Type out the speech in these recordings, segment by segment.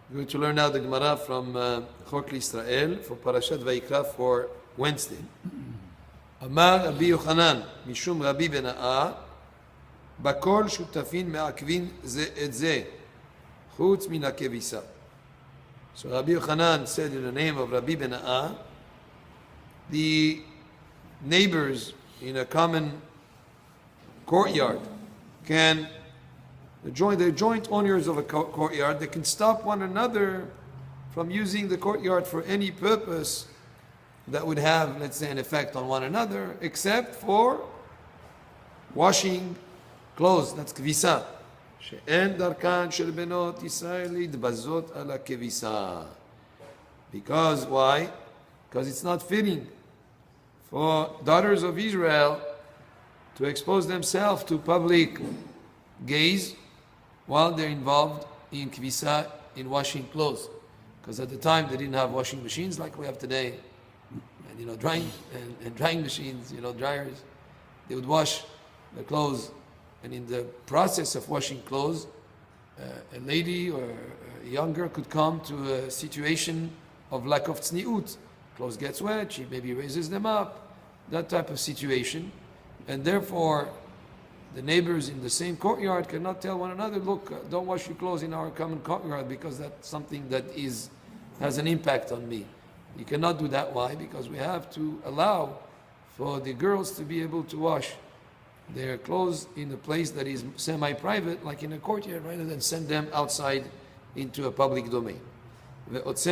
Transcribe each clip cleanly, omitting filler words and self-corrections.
We're going to learn now the Gemara from Chok Israel for Parashat Vayikra for Wednesday. Amar Rabbi Yochanan Mishum Rabbi Bena'a Bakol Shutafin Me'akvin Ze Et Ze Chutz Min HaKevisa. So Rabbi Yochanan said in the name of Rabbi Bena'a, the neighbors in a common courtyard can the joint owners of a courtyard, they can stop one another from using the courtyard for any purpose that would have, let's say, an effect on one another, except for washing clothes. That's kvisa. She'en darkan shel benot Yisrael lidbazot ala kevisa. Because why? Because it's not fitting for daughters of Israel to expose themselves to public gaze while they're involved in kvisa, in washing clothes. Because at the time they didn't have washing machines like we have today, and drying machines, dryers. They would wash the clothes, and in the process of washing clothes, a lady or a young girl could come to a situation of lack of tzniut. Clothes gets wet, she maybe raises them up, that type of situation, and therefore the neighbors in the same courtyard cannot tell one another, look, don't wash your clothes in our common courtyard because that's something that has an impact on me. You cannot do that. Why? Because we have to allow for the girls to be able to wash their clothes in a place that is semi-private, like in a courtyard, rather than send them outside into a public domain. There's a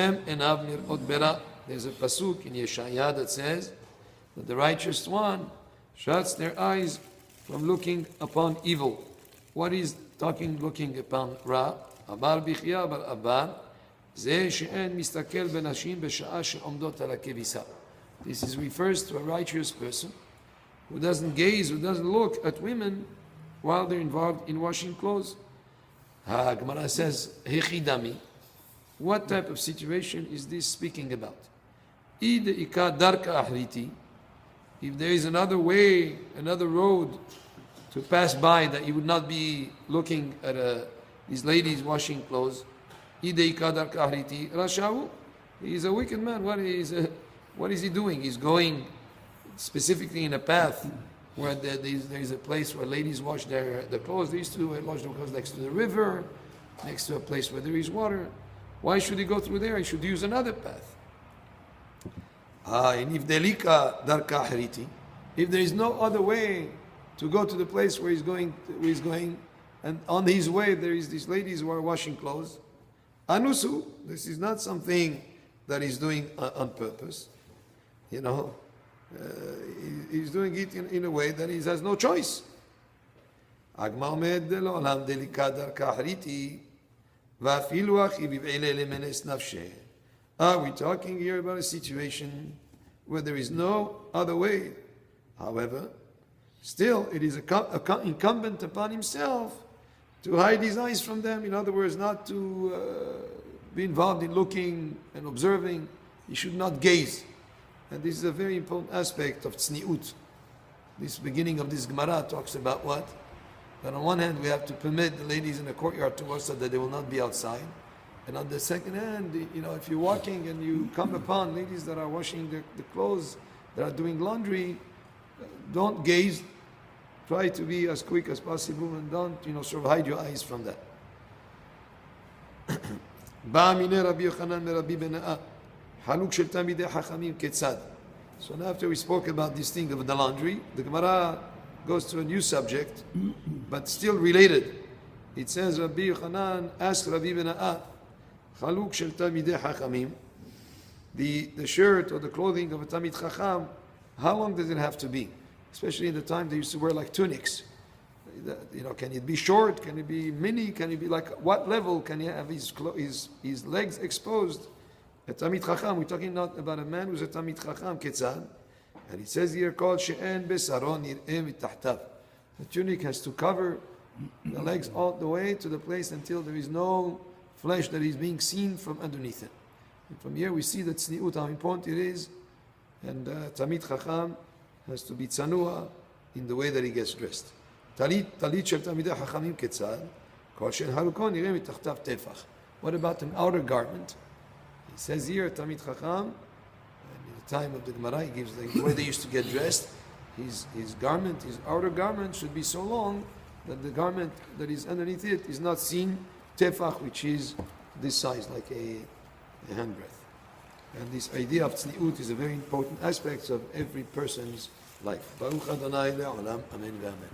pasuk in Yeshaya that says that the righteous one shuts their eyes from looking upon evil. What is looking upon Ra? Amar Bichya bar Abba, Ze she'en mistakel benashim b'sha'a she'omdot ala kevisa. This refers to a righteous person who doesn't gaze, who doesn't look at women while they're involved in washing clothes. Gemara says, Hechidami. What type of situation is this speaking about? Ide ika darka ahriti. If there is another way, another road to pass by that you would not be looking at these ladies washing clothes, Idei kadar kahriti rashahu. He is a wicked man. What is he doing? He's going specifically in a path where there is a place where ladies wash their clothes. They used to wash their clothes next to the river, next to a place where there is water. Why should he go through there? He should use another path. And if there is no other way to go to the place where he's going, and on his way there is these ladies who are washing clothes, anusu, this is not something that he's doing on purpose. He's doing it in a way that he has no choice. Are we talking here about a situation where there is no other way? However, still it is incumbent upon himself to hide his eyes from them. In other words, not to be involved in looking and observing. He should not gaze. And this is a very important aspect of tzniut. This beginning of this Gemara talks about what? That on one hand we have to permit the ladies in the courtyard to wash so that they will not be outside. And on the second hand, if you're walking and you come upon ladies that are washing the clothes, that are doing laundry, don't gaze. Try to be as quick as possible and don't, sort of hide your eyes from that. So now after we spoke about this thing of the laundry, the Gemara goes to a new subject, but still related. It says, Rabbi Yochanan asked Rabbi Bena'a, Chaluk shel Talmidei Chachamim, the shirt or the clothing of a Talmid Chacham, how long does it have to be? Especially in the time they used to wear like tunics. Can it be short? Can it be mini? Can it be like, what level can he have his legs exposed? A Talmid Chacham, we're talking not about a man who's a Talmid Chacham, Ketzad. And it says here called She'en Besaron Nir'eh Mitahtav. The tunic has to cover the legs all the way to the place until there is no flesh that is being seen from underneath it. And from here we see that tzniut, how important it is, and Talmid Chacham has to be tzanua in the way that he gets dressed. Talit shel Talmidei Chachamim ketzad, kol she'en halukon nireh mitachtav tefach. What about an outer garment? He says here, Talmid Chacham, in the time of the Gemara, he gives the way they used to get dressed. His garment, his outer garment should be so long that the garment that is underneath it is not seen tefach, which is this size, like a handbreadth. And this idea of tzniut is a very important aspect of every person's life. Baruch Adonai le'olam, amen ve'amen.